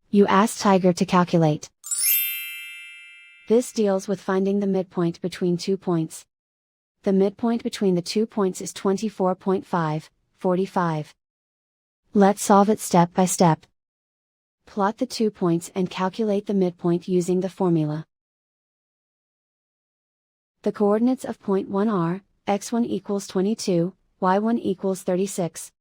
You ask Tiger to calculate. This deals with finding the midpoint between 2 points. The midpoint between the 2 points is 24.5, 45. Let's solve it step by step. Plot the 2 points and calculate the midpoint using the formula. The coordinates of point 1 are, x1 equals 22, y1 equals 36.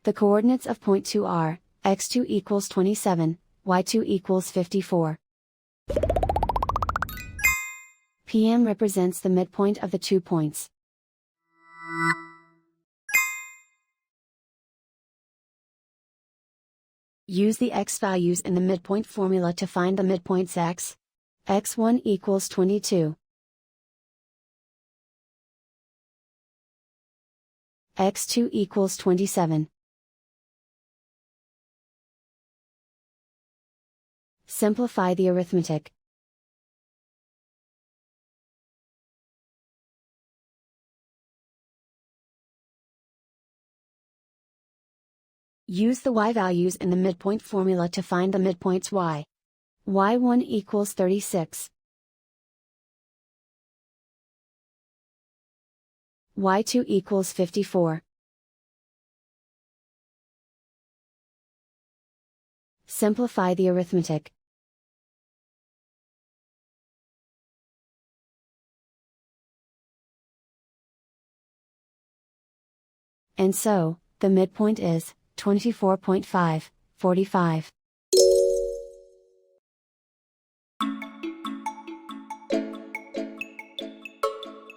The coordinates of point 2 are, x2 equals 27, y2 equals 54. PM represents the midpoint of the 2 points. Use the x values in the midpoint formula to find the midpoints x. x1 equals 22. x2 equals 27. Simplify the arithmetic. Use the y values in the midpoint formula to find the midpoints y. y1 equals 36. y2 equals 54. Simplify the arithmetic. And so, the midpoint is 24.5, 45.